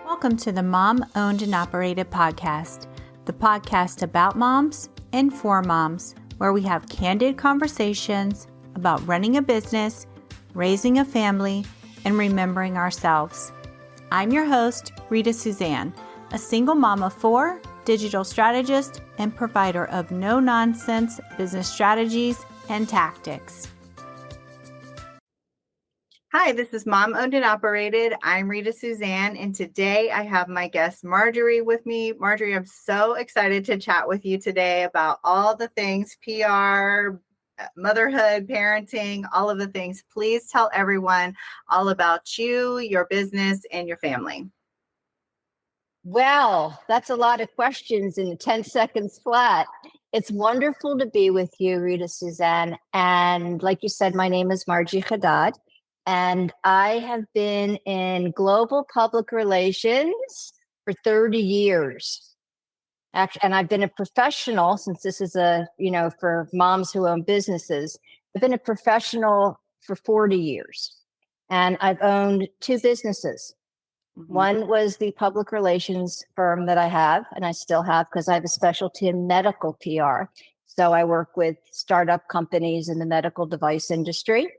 Welcome to the Mom Owned and Operated podcast, the podcast about moms and for moms, where we have candid conversations about running a business, raising a family, and remembering ourselves. I'm your host, Rita Suzanne, a single mom of four, digital strategist, and provider of no-nonsense business strategies and tactics. Hi, this is Mom Owned and Operated. I'm Rita Suzanne, and today I have my guest Marjorie with me. Marjorie, I'm so excited to chat with you today about all the things PR, motherhood, parenting, all of the things. Please tell everyone all about you, your business, and your family. Well, that's a lot of questions in 10 seconds flat. It's wonderful to be with you, Rita Suzanne. And like you said, my name is Marjie Hadad. And I have been in global public relations for 30 years. Actually, and I've been a professional since this is for moms who own businesses. I've been a professional for 40 years. And I've owned two businesses. Mm-hmm. One was the public relations firm that I have, and I still have because I have a specialty in medical PR. So I work with startup companies in the medical device industry.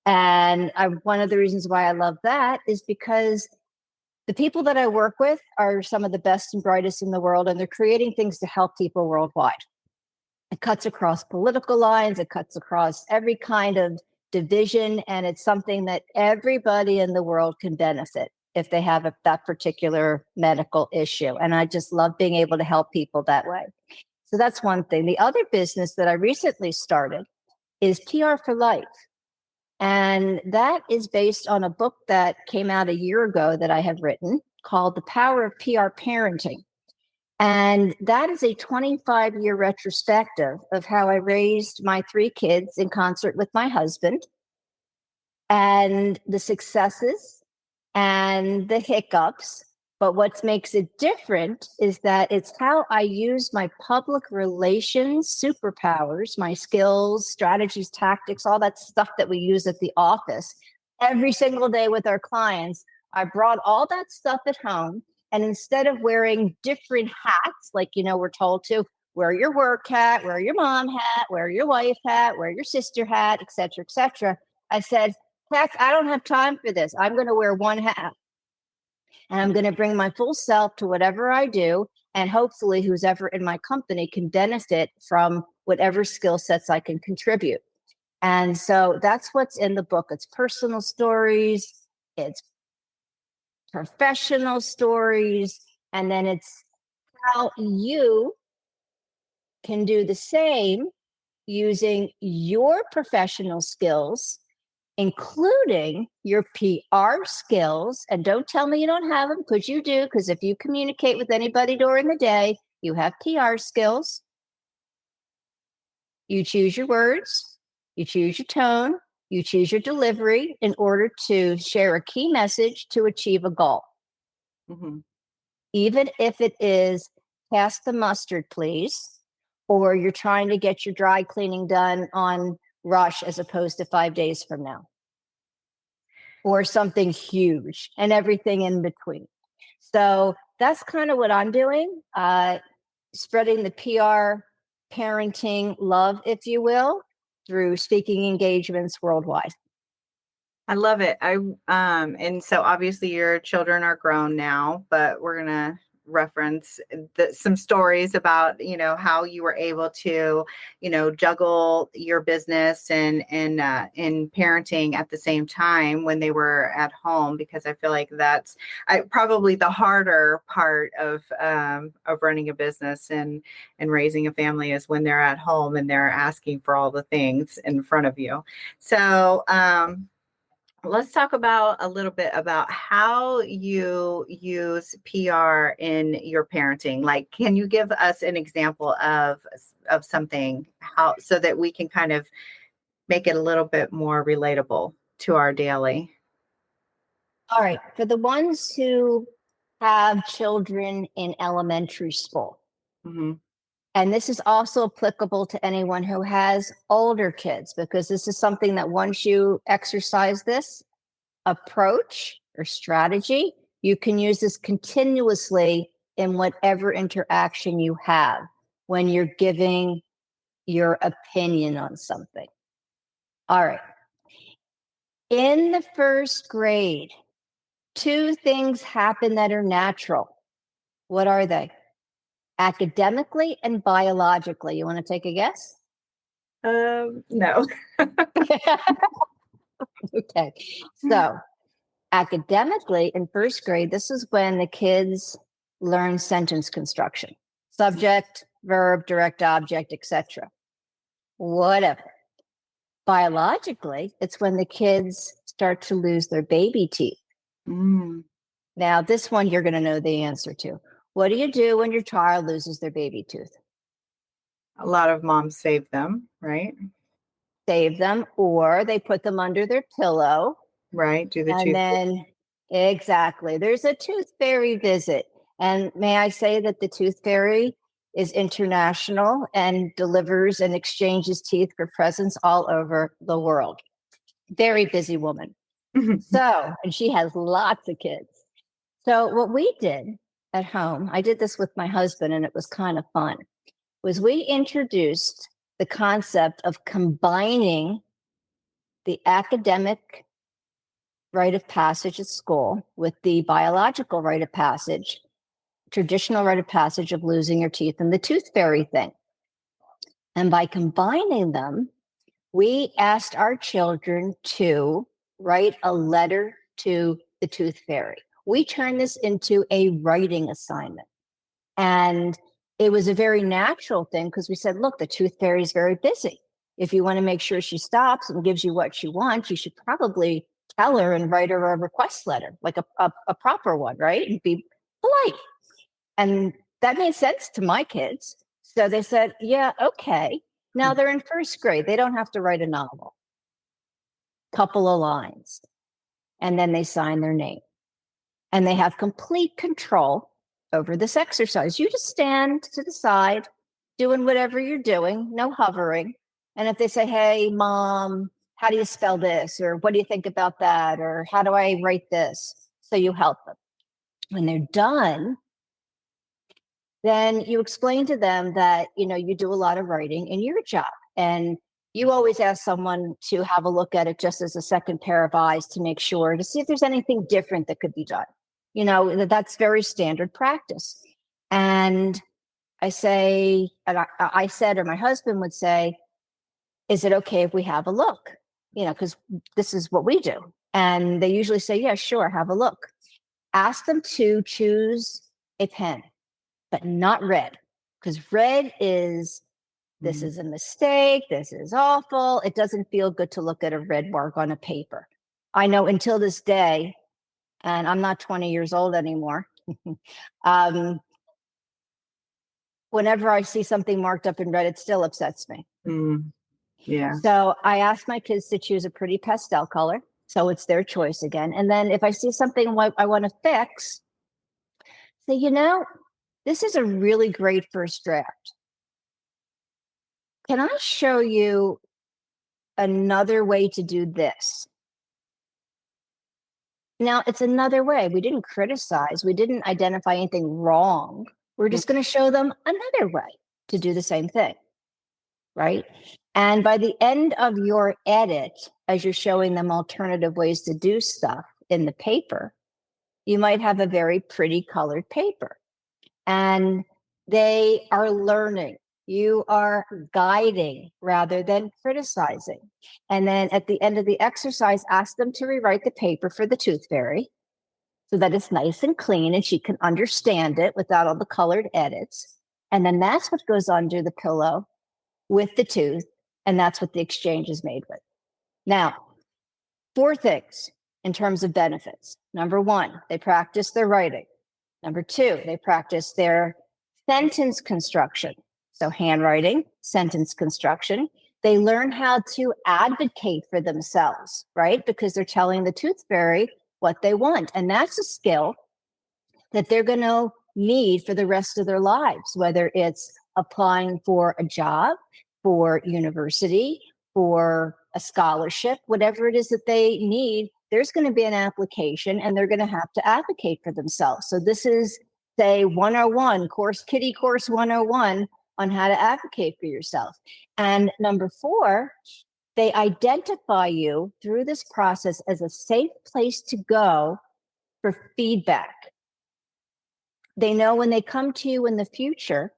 And one of the reasons why I love that is because the people that I work with are some of the best and brightest in the world, and they're creating things to help people worldwide. It cuts across political lines. It cuts across every kind of division. And it's something that everybody in the world can benefit if they have that particular medical issue. And I just love being able to help people that way. So that's one thing. The other business that I recently started is PR for Life. And that is based on a book that came out a year ago that I have written called The Power of PR Parenting. And that is a 25-year retrospective of how I raised my three kids in concert with my husband, and the successes and the hiccups. But what makes it different is that it's how I use my public relations superpowers, my skills, strategies, tactics, all that stuff that we use at the office every single day with our clients. I brought all that stuff at home. And instead of wearing different hats, like, we're told to wear your work hat, wear your mom hat, wear your wife hat, wear your sister hat, et cetera, I said, heck, I don't have time for this. I'm going to wear one hat. And I'm going to bring my full self to whatever I do. And hopefully who's ever in my company can benefit from whatever skill sets I can contribute. And so that's what's in the book. It's personal stories, it's professional stories, and then it's how you can do the same using your professional skills, including your PR skills. And don't tell me you don't have them, because you do. Because if you communicate with anybody during the day, you have PR skills. You choose your words, you choose your tone, you choose your delivery in order to share a key message to achieve a goal. Mm-hmm. Even if it is pass the mustard, please, or you're trying to get your dry cleaning done on rush as opposed to 5 days from now, or something huge, and everything in between. So that's kind of what I'm doing, spreading the PR parenting love, if you will, through speaking engagements worldwide. I love it. And so obviously your children are grown now, but we're going to reference some stories about, how you were able to, juggle your business and parenting at the same time when they were at home, because I feel like that's probably the harder part of running a business and raising a family is when they're at home and they're asking for all the things in front of you. So, let's talk a little bit about how you use PR in your parenting. Like, can you give us an example of something, so that we can kind of make it a little bit more relatable to our daily? All right. For the ones who have children in elementary school, mm-hmm. And this is also applicable to anyone who has older kids, because this is something that once you exercise this approach or strategy, You can use this continuously in whatever interaction you have when you're giving your opinion on something. All right. In the first grade, 2 things happen that are natural. What are they? Academically and biologically. You want to take a guess? No. Okay. So, academically, in first grade, this is when the kids learn sentence construction: subject, verb, direct object, etc. Whatever. Biologically, it's when the kids start to lose their baby teeth. Mm. Now, this one you're going to know the answer to. What do you do when your child loses their baby tooth? A lot of moms save them, right? Save them, or they put them under their pillow. Right. Do the And tooth. then, exactly, there's a tooth fairy visit. And may I say that the tooth fairy is international and delivers and exchanges teeth for presents all over the world. Very busy woman. So, and she has lots of kids. So, what we did at home, I did this with my husband, and it was kind of fun, was we introduced the concept of combining the academic rite of passage at school with the biological rite of passage, traditional rite of passage of losing your teeth, and the tooth fairy thing. And by combining them, we asked our children to write a letter to the tooth fairy. We turned this into a writing assignment. And it was a very natural thing because we said, look, the tooth fairy is very busy. If you want to make sure she stops and gives you what she wants, you should probably tell her and write her a request letter, like a proper one, right? And be polite. And that made sense to my kids. So they said, yeah, okay. Now they're in first grade. They don't have to write a novel, couple of lines, and then they sign their name. And they have complete control over this exercise. You just stand to the side, doing whatever you're doing, no hovering. And if they say, hey, mom, how do you spell this? Or what do you think about that? Or how do I write this? So you help them. When they're done, then you explain to them that, you know, you do a lot of writing in your job. And you always ask someone to have a look at it just as a second pair of eyes to make sure, to see if there's anything different that could be done. You know, that's very standard practice. And I say, and I said, or my husband would say, is it okay if we have a look? You know, because this is what we do. And they usually say, yeah, sure, have a look. Ask them to choose a pen, but not red, because red is, this is a mistake, this is awful. It doesn't feel good to look at a red mark on a paper. I know until this day, and I'm not 20 years old anymore, whenever I see something marked up in red, it still upsets me. Yeah. So I ask my kids to choose a pretty pastel color. So it's their choice again. And then if I see something I want to fix, say, you know, this is a really great first draft. Can I show you another way to do this? Now, it's another way. We didn't criticize. We didn't identify anything wrong. We're just going to show them another way to do the same thing, right? And by the end of your edit, as you're showing them alternative ways to do stuff in the paper, you might have a very pretty colored paper. And they are learning. You are guiding rather than criticizing. And then at the end of the exercise, ask them to rewrite the paper for the tooth fairy so that it's nice and clean and she can understand it without all the colored edits. And then that's what goes under the pillow with the tooth. And that's what the exchange is made with. Now, 4 things in terms of benefits. Number 1, they practice their writing. Number 2, they practice their sentence construction. So handwriting, sentence construction. They learn how to advocate for themselves, right? Because they're telling the tooth fairy what they want. And that's a skill that they're going to need for the rest of their lives, whether it's applying for a job, for university, for a scholarship, whatever it is that they need. there's going to be an application and they're going to have to advocate for themselves. So this is, say, 101, Kitty Course 101 on how to advocate for yourself. And number 4, they identify you through this process as a safe place to go for feedback. They know when they come to you in the future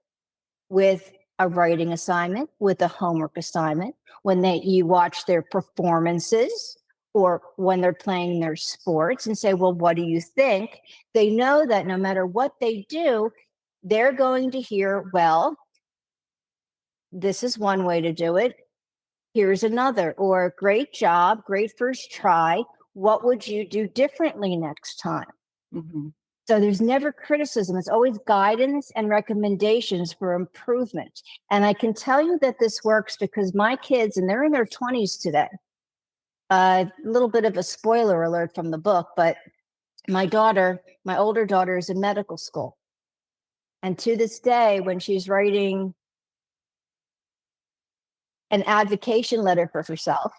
with a writing assignment, with a homework assignment, when you watch their performances, or when they're playing their sports and say, well, what do you think? They know that no matter what they do, they're going to hear, well, this is one way to do it. Here's another, or great job, great first try. What would you do differently next time? Mm-hmm. So there's never criticism. It's always guidance and recommendations for improvement. And I can tell you that this works because my kids, and they're in their 20s today, a little bit of a spoiler alert from the book, but my older daughter is in medical school. And to this day, when she's writing an advocation letter for herself,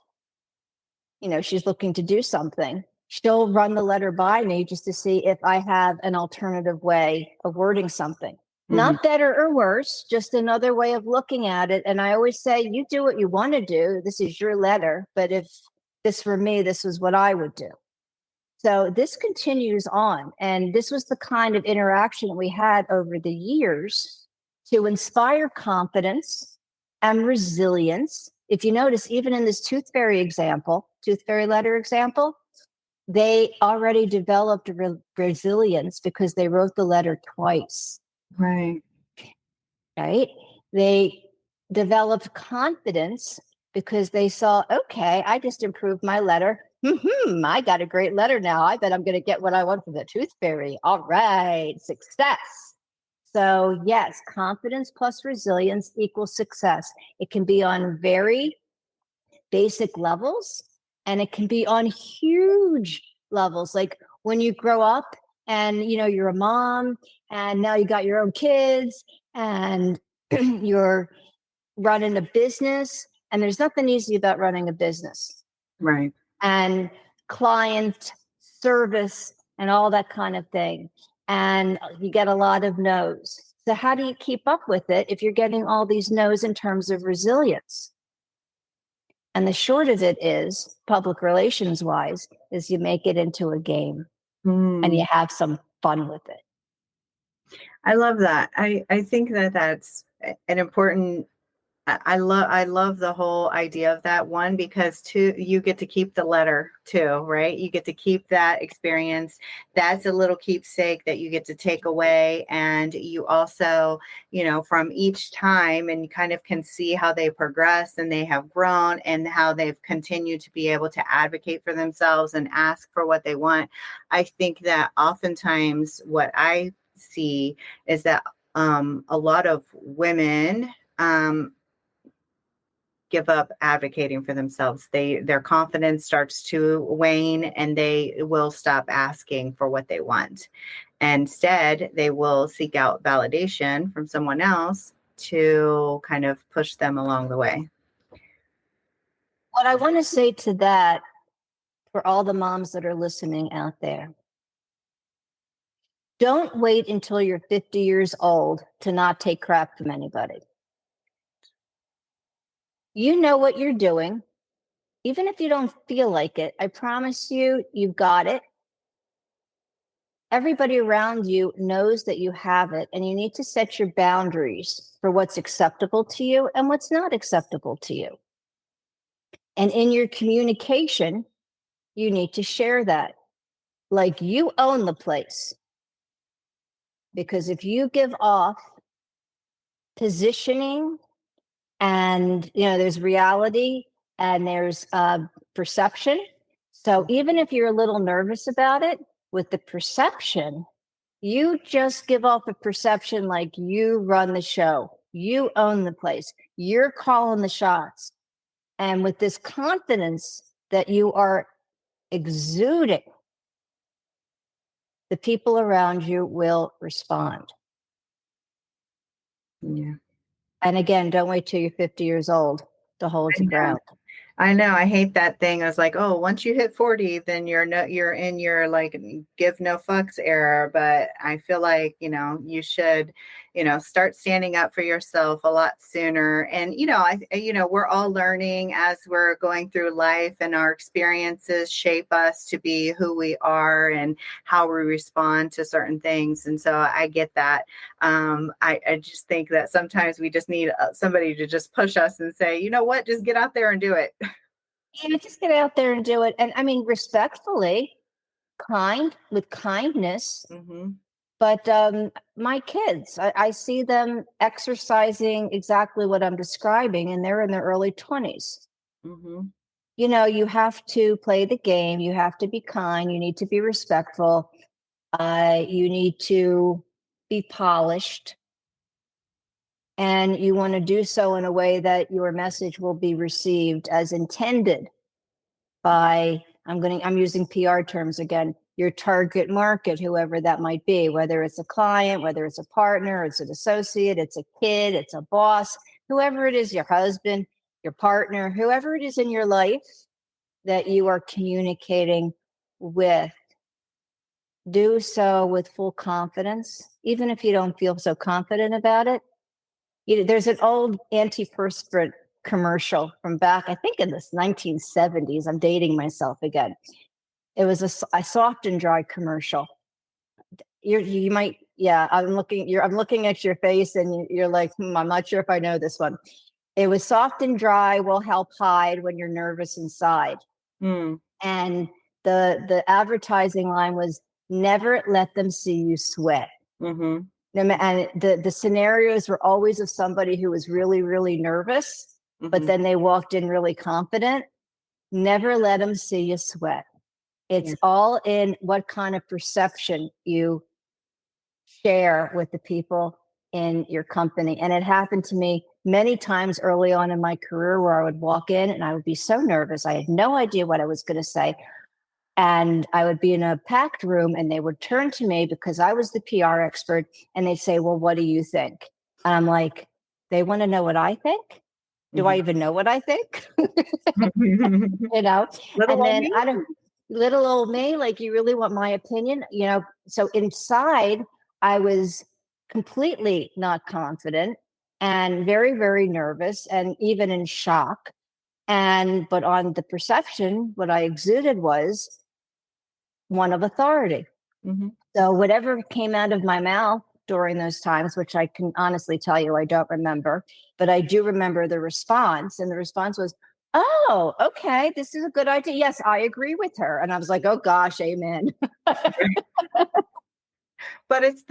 she's looking to do something, she'll run the letter by me just to see if I have an alternative way of wording something. Mm-hmm. Not better or worse, just another way of looking at it. And I always say, you do what you want to do. This is your letter. But if this were me, this was what I would do. So this continues on. And this was the kind of interaction we had over the years to inspire confidence and resilience. If you notice, even in this tooth fairy letter example, they already developed resilience because they wrote the letter twice. Right. They developed confidence because they saw, okay, I just improved my letter. I got a great letter now. I bet I'm going to get what I want from the tooth fairy. All right, success. So yes, confidence plus resilience equals success. It can be on very basic levels, and it can be on huge levels. Like when you grow up and, you're a mom and now you got your own kids and you're running a business, and there's nothing easy about running a business. Right. And client service and all that kind of thing. And you get a lot of no's. So how do you keep up with it if you're getting all these no's in terms of resilience? And the short of it is, public relations wise, is you make it into a game and you have some fun with it. I love that. I think that that's an important, I love the whole idea of that one, because you get to keep the letter too, right? You get to keep that experience. That's a little keepsake that you get to take away. And you also, from each time, and you kind of can see how they progress and they have grown and how they've continued to be able to advocate for themselves and ask for what they want. I think that oftentimes what I see is that a lot of women give up advocating for themselves. Their confidence starts to wane and they will stop asking for what they want. Instead, they will seek out validation from someone else to kind of push them along the way. What I want to say to that, for all the moms that are listening out there, don't wait until you're 50 years old to not take crap from anybody. You know what you're doing. Even if you don't feel like it, I promise you, you've got it. Everybody around you knows that you have it, and you need to set your boundaries for what's acceptable to you and what's not acceptable to you. And in your communication, you need to share that. Like, you own the place. Because if you give off positioning, and there's reality and there's perception. So even if you're a little nervous about it, with the perception, you just give off a perception like you run the show, you own the place, you're calling the shots. And with this confidence that you are exuding, the people around you will respond. Yeah. And again, don't wait till you're 50 years old to hold your ground. I know. I hate that thing. I was like, oh, once you hit 40, then you're in your like give no fucks era. But I feel like, you should, start standing up for yourself a lot sooner. And, we're all learning as we're going through life, and our experiences shape us to be who we are and how we respond to certain things. And so I get that. I just think that sometimes we just need somebody to just push us and say, you know what, just get out there and do it. Just get out there and do it. And I mean, respectfully, with kindness. Hmm. But my kids, I see them exercising exactly what I'm describing, and they're in their early 20s. Hmm. You have to play the game. You have to be kind. You need to be respectful. You need to be polished. And you want to do so in a way that your message will be received as intended by, I'm using PR terms again, your target market, whoever that might be, whether it's a client, whether it's a partner, it's an associate, it's a kid, it's a boss, whoever it is, your husband, your partner, whoever it is in your life that you are communicating with. Do so with full confidence, even if you don't feel so confident about it. There's an old antiperspirant commercial from back, I think in the 1970s. I'm dating myself again. It was a soft and dry commercial. You might, yeah. I'm looking at your face, and you're like, I'm not sure if I know this one. It was soft and dry will help hide when you're nervous inside. Mm. And the advertising line was, never let them see you sweat. Hmm. And the scenarios were always of somebody who was really, really nervous, but Hmm. then they walked in really confident. Never let them see you sweat. Yeah. It's all in what kind of perception you share with the people in your company. And it happened to me many times early on in my career, where I would walk in and I would be so nervous. I had no idea what I was going to say. And I would be in a packed room, and they would turn to me because I was the PR expert, and they'd say, well, what do you think? And I'm like, they want to know what I think? Do I Hmm. even know what I think? you know? Little And old then me. I don't, little old me, like, you really want my opinion? So inside, I was completely not confident and very, very nervous and even in shock. But on the perception, what I exuded was one of authority. Hmm. So whatever came out of my mouth during those times, which I can honestly tell you I don't remember, but I do remember the response. And the response was, oh, okay, this is a good idea. Yes, I agree with her. And I was like, oh gosh, amen. But it's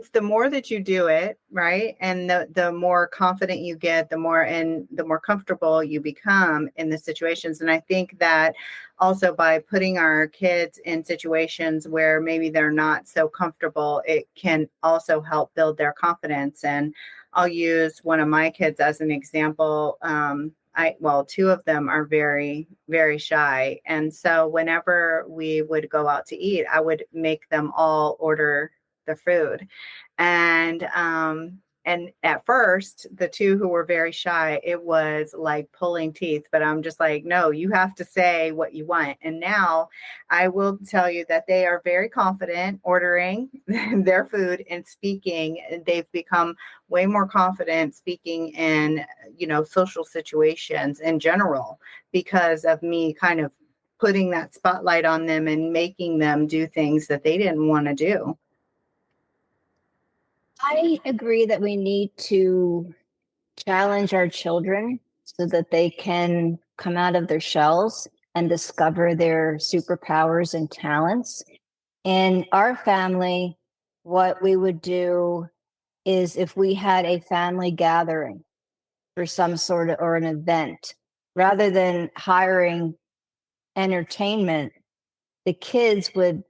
the more that you do it, right? And the more confident you get, the more comfortable you become in the situations. And I think that also by putting our kids in situations where maybe they're not so comfortable, it can also help build their confidence. And I'll use one of my kids as an example. Two of them are very, very shy. And so whenever we would go out to eat, I would make them all order the food. And at first, the two who were very shy, it was like pulling teeth, but I'm just like, no, you have to say what you want. And now I will tell you that they are very confident ordering their food and speaking. They've become way more confident speaking in, social situations in general, because of me kind of putting that spotlight on them and making them do things that they didn't want to do. I agree that we need to challenge our children so that they can come out of their shells and discover their superpowers and talents. In our family, what we would do is, if we had a family gathering for some sort of or an event, rather than hiring entertainment, the kids would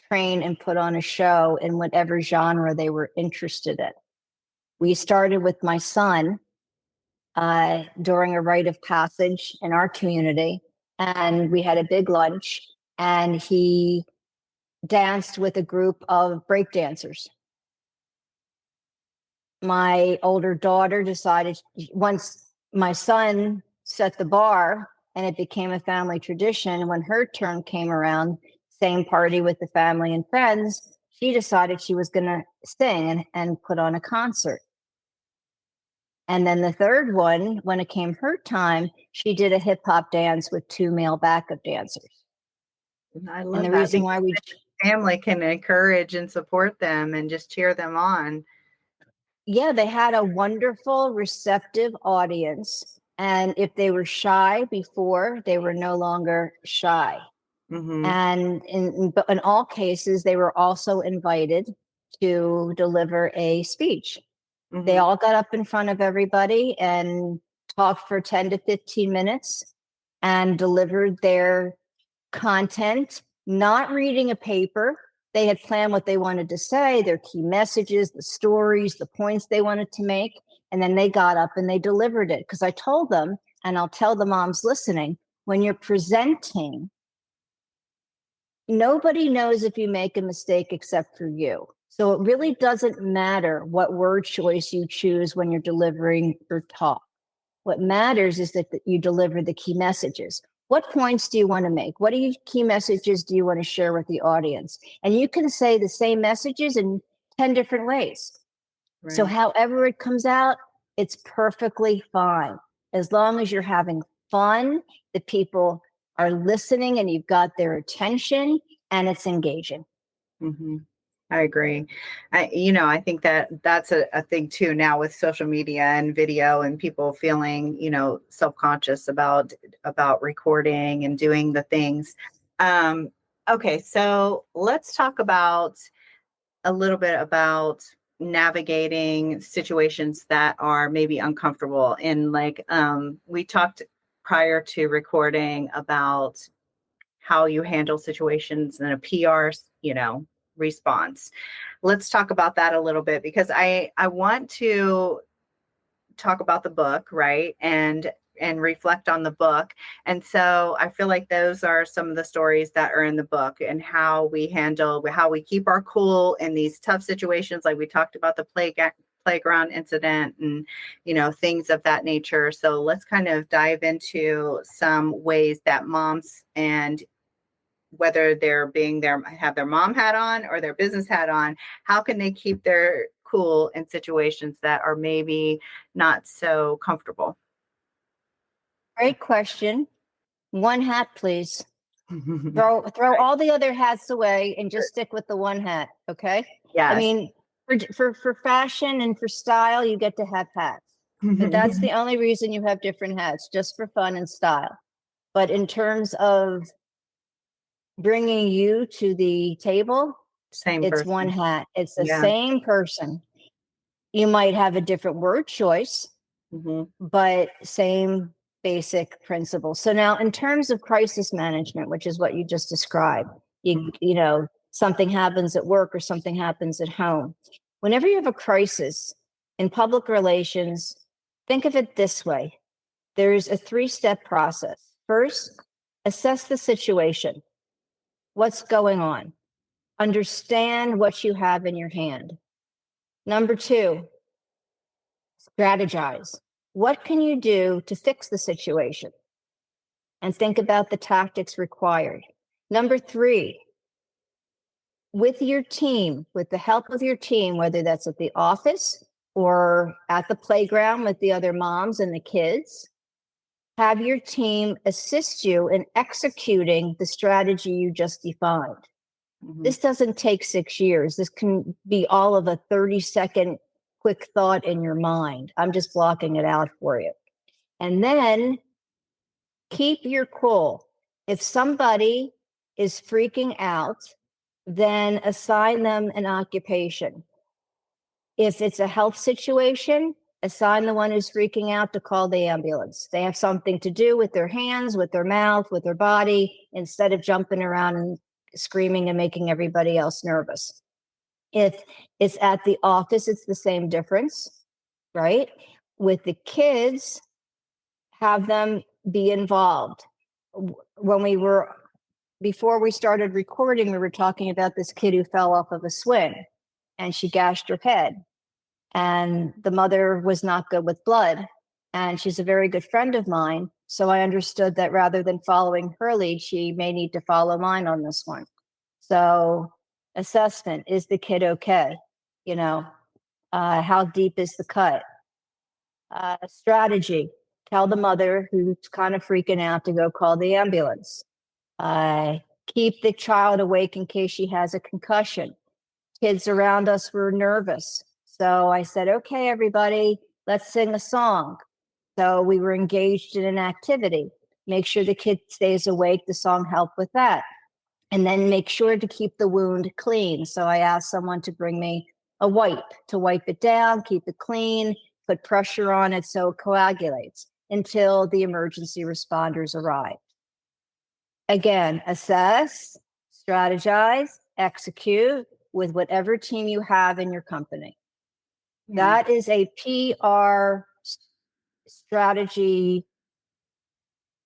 train and put on a show in whatever genre they were interested in. We started with my son during a rite of passage in our community, and we had a big lunch, and he danced with a group of break dancers. My older daughter decided, once my son set the bar and it became a family tradition. When her turn came around, same party with the family and friends, she decided she was going to sing and put on a concert. And then the third one, when it came her time, she did a hip hop dance with 2 male backup dancers. I And love the that reason because why we family can encourage and support them and just cheer them on. yeah, they had a wonderful, receptive audience. And if they were shy before, they were no longer shy. Mm-hmm. And in all cases, they were also invited to deliver a speech. They Mm-hmm. all got up in front of everybody and talked for 10 to 15 minutes and delivered their content, not reading a paper. They had planned what they wanted to say, their key messages, the stories, the points they wanted to make. And then they got up and they delivered it. Because I told them, and I'll tell the moms listening, when you're presenting, nobody knows if you make a mistake except for you. So it really doesn't matter what word choice you choose when you're delivering your talk. What matters is that you deliver the key messages. What points do you want to make? What key messages do you want to share with the audience? And you can say the same messages in 10 different ways. So Right. however it comes out, it's perfectly fine. As long as you're having fun, the people are listening and you've got their attention and it's engaging. Mm-hmm. I agree. I think that that's a thing too now with social media and video and people feeling, self-conscious about recording and doing the things. Okay, so let's talk about a little bit about navigating situations that are maybe uncomfortable. And like we talked prior to recording about how you handle situations in a PR, response. Let's talk about that a little bit because I want to talk about the book, right? And reflect on the book. And so I feel like those are some of the stories that are in the book and how we keep our cool in these tough situations. Like we talked about the playground incident and, things of that nature. So let's kind of dive into some ways that moms, and whether have their mom hat on or their business hat on, how can they keep their cool in situations that are maybe not so comfortable? Great question. One hat, please. Throw all the other hats away and just stick with the one hat. Okay. I Yes. mean, for fashion and for style, you get to have hats, but that's the only reason you have different hats, just for fun and style. But in terms of bringing you to the table, Same it's one person. hat. It's the Yeah. same person. You might have a different word choice, Hmm. but same basic principle. So now in terms of crisis management, which is what you just described, something happens at work or something happens at home. Whenever you have a crisis in public relations, think of it this way. There's a 3-step process. First, assess the situation. What's going on? Understand what you have in your hand. Number 2, strategize. What can you do to fix the situation? And think about the tactics required. Number 3, with your team, with the help of your team, whether that's at the office or at the playground with the other moms and the kids, have your team assist you in executing the strategy you just defined. Hmm. This doesn't take 6 years. This can be all of a 30-second quick thought in your mind. I'm just blocking it out for you. And then keep your cool. If somebody is freaking out, then assign them an occupation. If it's a health situation, assign the one who's freaking out to call the ambulance. They have something to do with their hands, with their mouth, with their body, instead of jumping around and screaming and making everybody else nervous. If it's at the office, it's the same difference, right? With the kids, have them be involved. When before we started recording, we were talking about this kid who fell off of a swing and she gashed her head. And the mother was not good with blood. And she's a very good friend of mine. So I understood that rather than following her lead, she may need to follow mine on this one. So assessment, is the kid okay? How deep is the cut? Strategy, tell the mother who's kind of freaking out to go call the ambulance. Keep the child awake in case she has a concussion. Kids around us were nervous. So I said, okay, everybody, let's sing a song. So we were engaged in an activity. Make sure the kid stays awake. The song helped with that. And then make sure to keep the wound clean. So I asked someone to bring me a wipe to wipe it down, keep it clean, put pressure on it so it coagulates until the emergency responders arrive. Again, assess, strategize, execute with whatever team you have in your company. Yeah. That is a PR strategy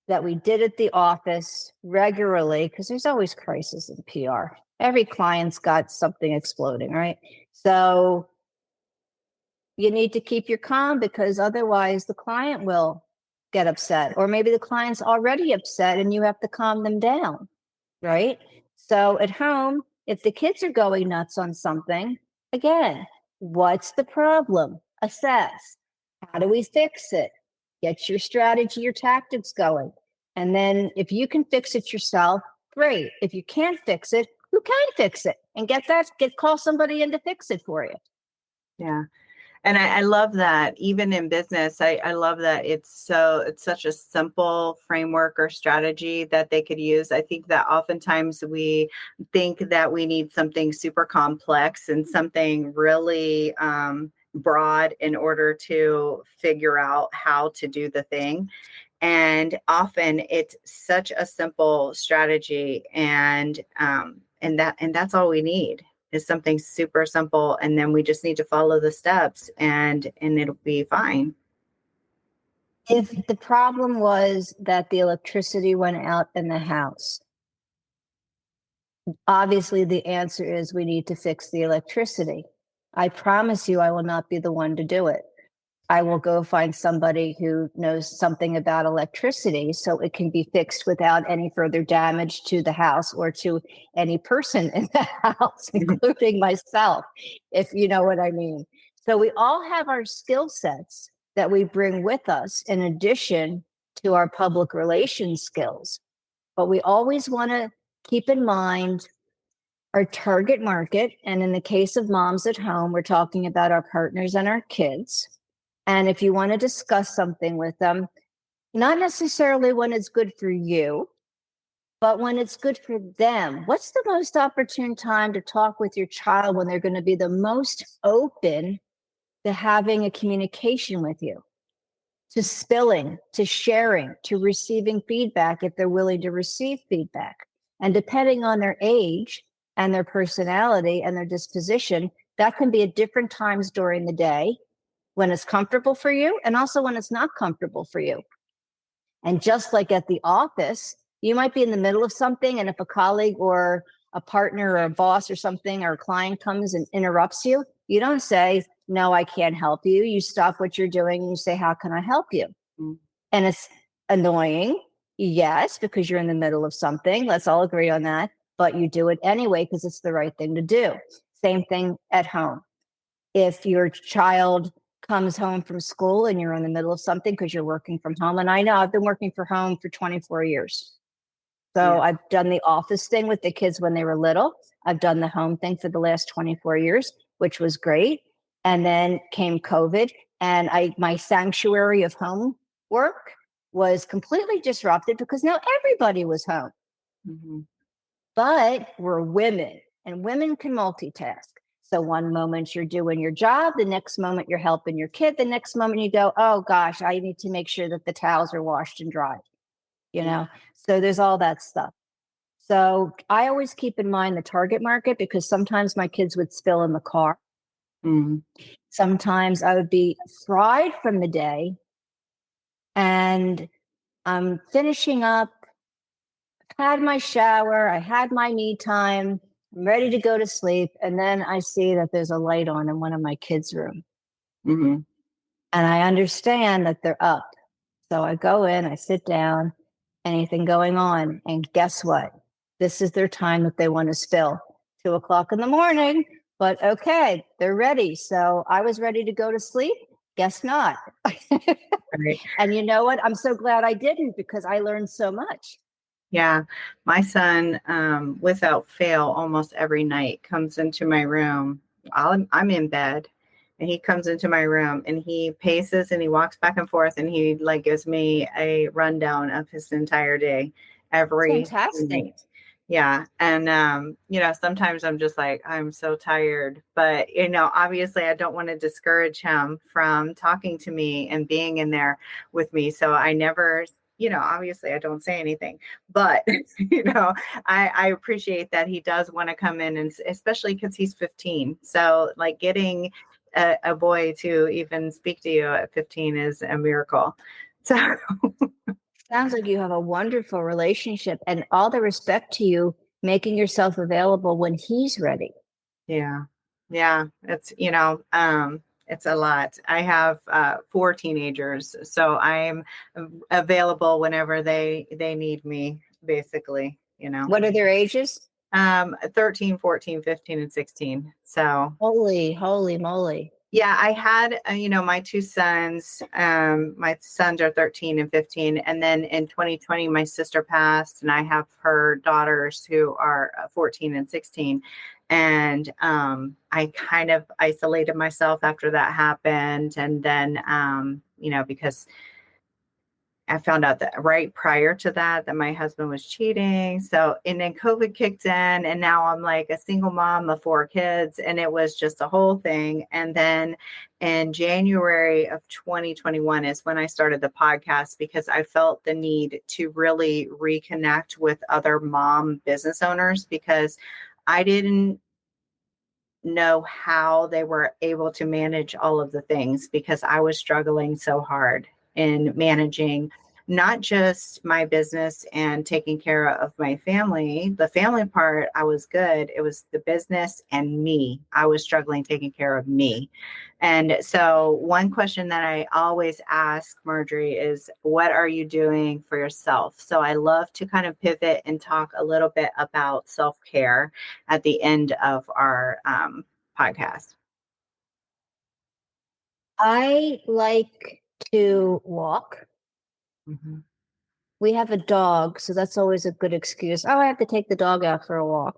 that we did at the office regularly, because there's always crisis in PR. Every client's got something exploding, right? So you need to keep your calm, because otherwise the client will get upset, or maybe the client's already upset and you have to calm them down, right? So at home, if the kids are going nuts on something, again, what's the problem? Assess. How do we fix it? Get your strategy, your tactics going. And then if you can fix it yourself, great. If you can't fix it, who can fix it? And call somebody in to fix it for you. Yeah. And I love that even in business, I love that it's such a simple framework or strategy that they could use. I think that oftentimes we think that we need something super complex and something really broad in order to figure out how to do the thing. And often it's such a simple strategy, and that's all we need is something super simple, and then we just need to follow the steps, and it'll be fine. If the problem was that the electricity went out in the house, obviously the answer is we need to fix the electricity. I promise you, I will not be the one to do it. I will go find somebody who knows something about electricity so it can be fixed without any further damage to the house or to any person in the house, including myself, if you know what I mean. So we all have our skill sets that we bring with us in addition to our public relations skills. But we always want to keep in mind our target market. And in the case of moms at home, we're talking about our partners and our kids. And if you want to discuss something with them, not necessarily when it's good for you, but when it's good for them, what's the most opportune time to talk with your child when they're going to be the most open to having a communication with you, to spilling, to sharing, to receiving feedback if they're willing to receive feedback? And depending on their age and their personality and their disposition, that can be at different times during the day, when it's comfortable for you and also when it's not comfortable for you. And just like at the office, you might be in the middle of something, and if a colleague or a partner or a boss or something or a client comes and interrupts you, you don't say, no, I can't help you. You stop what you're doing and you say, how can I help you? Mm-hmm. And it's annoying, yes, because you're in the middle of something. Let's all agree on that. But you do it anyway because it's the right thing to do. Same thing at home. If your child comes home from school and you're in the middle of something because you're working from home. And I know I've been working from home for 24 years. So yeah. I've done the office thing with the kids when they were little. I've done the home thing for the last 24 years, which was great. And then came COVID, and my sanctuary of home work was completely disrupted because now everybody was home. Mm-hmm. But we're women, and women can multitask. So one moment you're doing your job, the next moment you're helping your kid, the next moment you go, oh gosh, I need to make sure that the towels are washed and dried, you know? So there's all that stuff. So I always keep in mind the target market, because sometimes my kids would spill in the car. Mm-hmm. Sometimes I would be fried from the day and I'm finishing up, had my shower, I had my me time, I'm ready to go to sleep. And then I see that there's a light on in one of my kids' room. Mm-hmm. And I understand that they're up. So I go in, I sit down, anything going on. And guess what? This is their time that they want to spill. 2 o'clock in the morning, but okay, they're ready. So I was ready to go to sleep. Guess not. Right. And you know what? I'm so glad I didn't, because I learned so much. Yeah. My son, without fail, almost every night comes into my room. I'm in bed and he comes into my room and he paces and he walks back and forth and he like gives me a rundown of his entire day every Fantastic. night. Yeah. And, sometimes I'm just like, I'm so tired, but, obviously I don't want to discourage him from talking to me and being in there with me. So I never, obviously I don't say anything, but, I appreciate that he does want to come in, and especially because he's 15. So like getting a boy to even speak to you at 15 is a miracle. So Sounds like you have a wonderful relationship, and all the respect to you making yourself available when he's ready. yeah. Yeah. It's a lot. I have 4 teenagers, so I'm available whenever they need me, basically. What are their ages? 13, 14, 15, and 16. So Holy moly. yeah, I had, my 2 sons. My sons are 13 and 15. And then in 2020, my sister passed, and I have her daughters who are 14 and 16. And I kind of isolated myself after that happened. And then, because I found out that right prior to that my husband was cheating. So, and then COVID kicked in, and now I'm like a single mom of 4 kids, and it was just a whole thing. And then in January of 2021 is when I started the podcast, because I felt the need to really reconnect with other mom business owners, because I didn't know how they were able to manage all of the things, because I was struggling so hard in managing not just my business and taking care of my family. The family part, I was good. It was the business and me. I was struggling taking care of me. And so, one question that I always ask Marjorie is, what are you doing for yourself? So, I love to kind of pivot and talk a little bit about self care at the end of our podcast. I like to walk. Mhm. We have a dog, so that's always a good excuse. Oh, I have to take the dog out for a walk.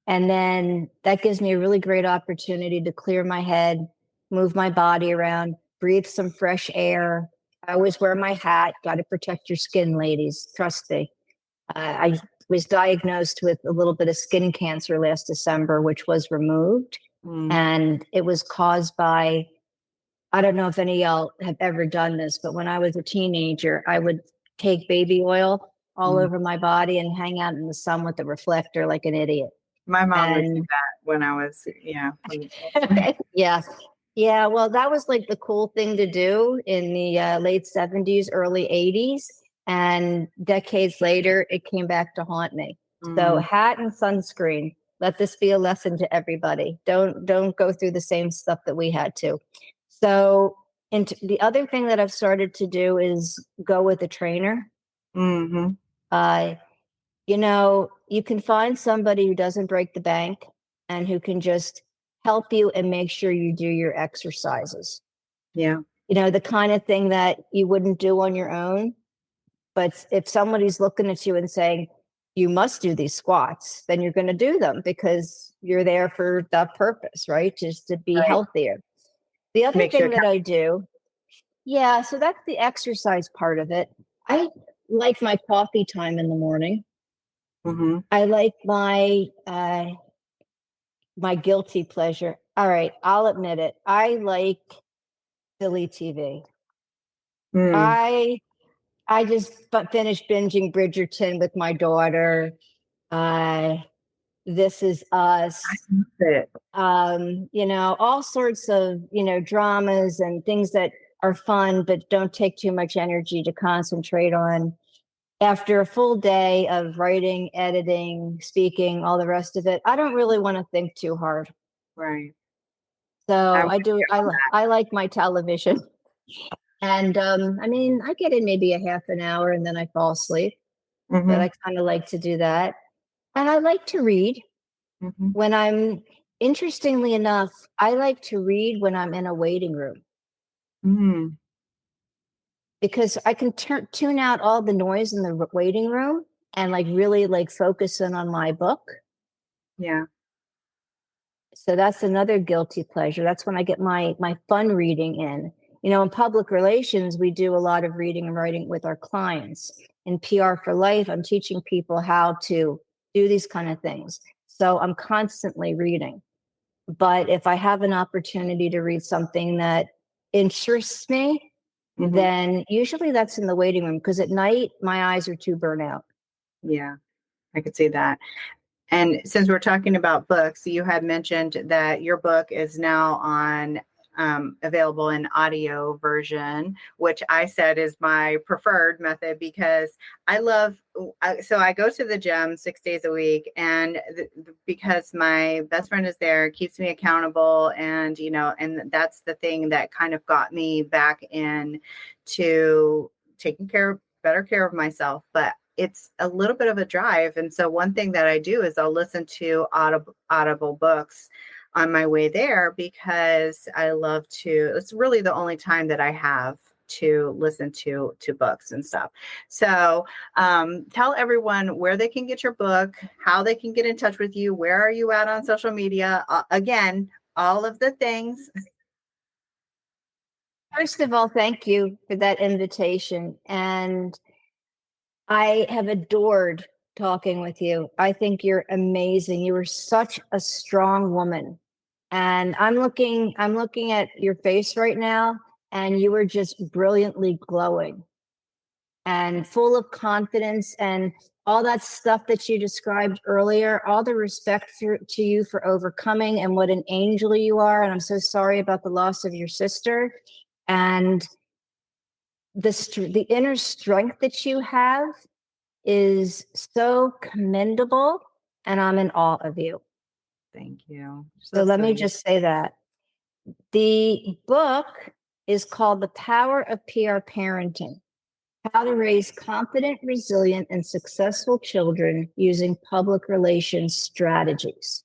And then that gives me a really great opportunity to clear my head, move my body around, breathe some fresh air. I always wear my hat. Got to protect your skin, ladies. Trust me. I was diagnosed with a little bit of skin cancer last December, which was removed. Mm, And it was caused by, I don't know if any of y'all have ever done this, but when I was a teenager, I would take baby oil all mm. over my body and hang out in the sun with a reflector like an idiot. My mom would do And that when I was, yeah, yeah. Well, that was like the cool thing to do in the late 70s, early 80s. And decades later, it came back to haunt me. So Mm, hat and sunscreen. Let this be a lesson to everybody. Don't go through the same stuff that we had to. So, and the other thing that I've started to do is go with a trainer. mhm. Uh, you can find somebody who doesn't break the bank and who can just help you and make sure you do your exercises. Yeah, The kind of thing that you wouldn't do on your own. But if somebody's looking at you and saying, you must do these squats, then you're going to do them because you're there for that purpose, right? Just to be right. healthier. The other Makes you thing that account. I do, yeah, so that's the exercise part of it. I like my coffee time in the morning. Mhm. I like my guilty pleasure. All right, I'll admit it. I like silly TV. Mm. I I just finished binging Bridgerton with my daughter. Uh, This Is I Us. love it. All sorts of dramas and things that are fun but don't take too much energy to concentrate on. After a full day of writing, editing, speaking, all the rest of it, I don't really want to think too hard. Right. So I'm I with do. you on that. I like my television. And I mean, I get in maybe a half an hour and then I fall asleep, but Mm-hmm. I kind of like to do that. And I like to read Mm-hmm. when interestingly enough, I like to read when I'm in a waiting room Mm, because I can tune out all the noise in the waiting room and like really like focus in on my book. yeah. So that's another guilty pleasure. That's when I get my fun reading in. You know, in public relations, we do a lot of reading and writing with our clients. In PR for Life, I'm teaching people how to do these kind of things. So I'm constantly reading. But if I have an opportunity to read something that interests me, Mm-hmm. then usually that's in the waiting room because at night my eyes are too burnt out. Yeah. I could see that. And since we're talking about books, you had mentioned that your book is now on available in audio version, which I said is my preferred method because I love. So I go to the gym 6 days a week, and because my best friend is there, keeps me accountable, and and that's the thing that kind of got me back in to taking better care of myself. But it's a little bit of a drive. And so one thing that I do is I'll listen to audible books on my way there because I love to, it's really the only time that I have to listen to books and stuff. So tell everyone where they can get your book, how they can get in touch with you, where are you at on social media? Again, all of the things. First of all, thank you for that invitation. And I have adored talking with you. I think you're amazing. You are such a strong woman. And I'm looking at your face right now and you are just brilliantly glowing and full of confidence and all that stuff that you described earlier, all the respect to you for overcoming and what an angel you are. And I'm so sorry about the loss of your sister. And the inner strength that you have is so commendable, and I'm in awe of you. Thank you. So So let me sweet. just say that. The book is called The Power of PR Parenting: How to Raise Confident, Resilient, and Successful Children Using Public Relations Strategies.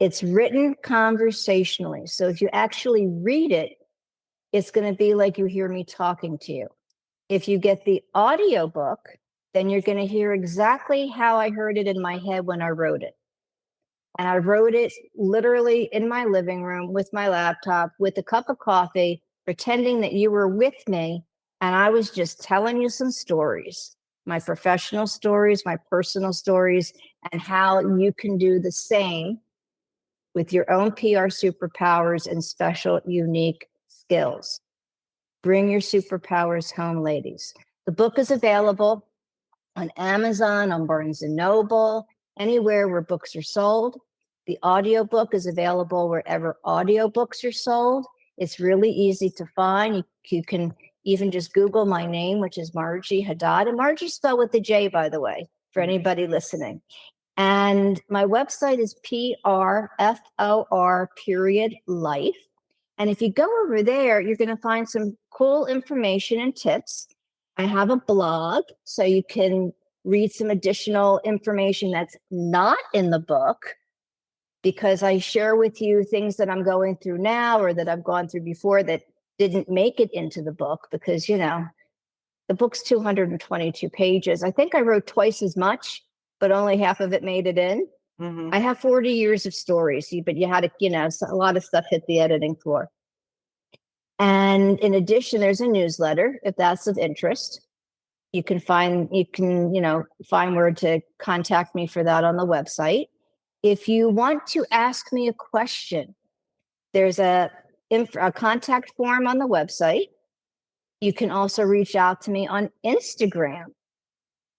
It's written conversationally. So if you actually read it, it's going to be like you hear me talking to you. If you get the audio book, then you're going to hear exactly how I heard it in my head when I wrote it. And I wrote it literally in my living room with my laptop, with a cup of coffee, pretending that you were with me. And I was just telling you some stories, my professional stories, my personal stories, and how you can do the same with your own PR superpowers and special, unique skills. Bring your superpowers home, ladies. The book is available on Amazon, on Barnes and Noble, anywhere where books are sold. The audiobook is available wherever audiobooks are sold. It's really easy to find. You can even just Google my name, which is Marjie Hadad. And Marjie spelled with a J, by the way, for anybody listening. And my website is PRFOR period life. And if you go over there, you're going to find some cool information and tips. I have a blog, so you can read some additional information that's not in the book because I share with you things that I'm going through now or that I've gone through before that didn't make it into the book because, the book's 222 pages. I think I wrote twice as much, but only half of it made it in. Mm-hmm. I have 40 years of stories, but you had to, a lot of stuff hit the editing floor. And in addition, there's a newsletter if that's of interest. Find where to contact me for that on the website. If you want to ask me a question, there's a contact form on the website. You can also reach out to me on Instagram.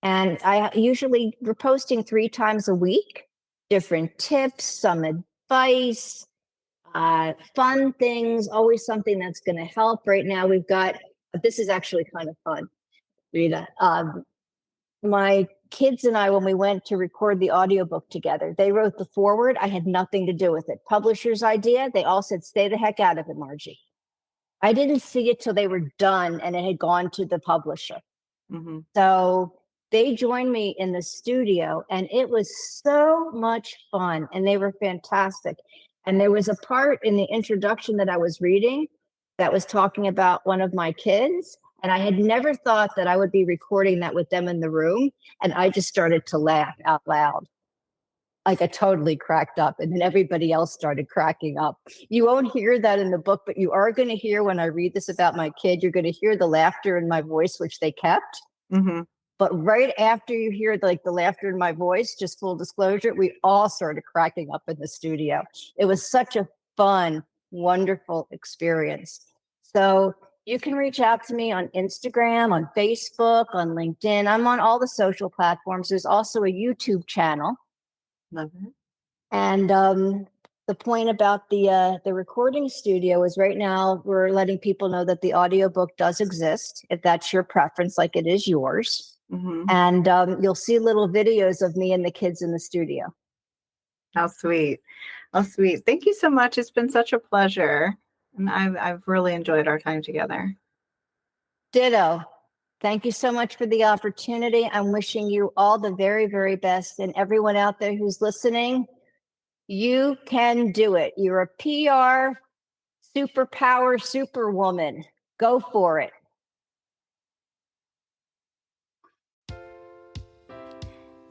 And we're posting 3 times a week, different tips, some advice, fun things, always something that's going to help. Right now, this is actually kind of fun, Rita. My kids and I, when we went to record the audiobook together, they wrote the foreword. I had nothing to do with it. Publisher's idea. They all said, stay the heck out of it, Marjie. I didn't see it till they were done and it had gone to the publisher. Mm-hmm. So they joined me in the studio and it was so much fun and they were fantastic. And there was a part in the introduction that I was reading that was talking about one of my kids. And I had never thought that I would be recording that with them in the room. And I just started to laugh out loud. Like I totally cracked up, and then everybody else started cracking up. You won't hear that in the book, but you are going to hear when I read this about my kid, you're going to hear the laughter in my voice, which they kept. Mm-hmm. But right after you hear like the laughter in my voice, just full disclosure, we all started cracking up in the studio. It was such a fun, wonderful experience. So you can reach out to me on Instagram, on Facebook, on LinkedIn. I'm on all the social platforms. There's also a YouTube channel. Love it. And the point about the recording studio is right now we're letting people know that the audiobook does exist, if that's your preference, like it is yours. Mm-hmm. And you'll see little videos of me and the kids in the studio. How sweet. How sweet. Thank you so much. It's been such a pleasure. And I've really enjoyed our time together. Ditto. Thank you so much for the opportunity. I'm wishing you all the very, very best. And everyone out there who's listening, you can do it. You're a PR superpower superwoman. Go for it.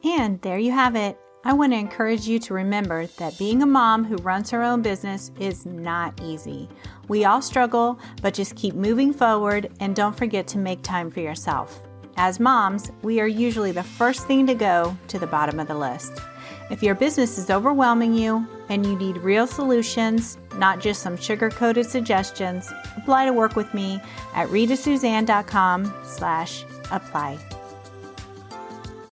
And there you have it. I want to encourage you to remember that being a mom who runs her own business is not easy. We all struggle, but just keep moving forward and don't forget to make time for yourself. As moms, we are usually the first thing to go to the bottom of the list. If your business is overwhelming you and you need real solutions, not just some sugar-coated suggestions, apply to work with me at ritasuzanne.com/apply.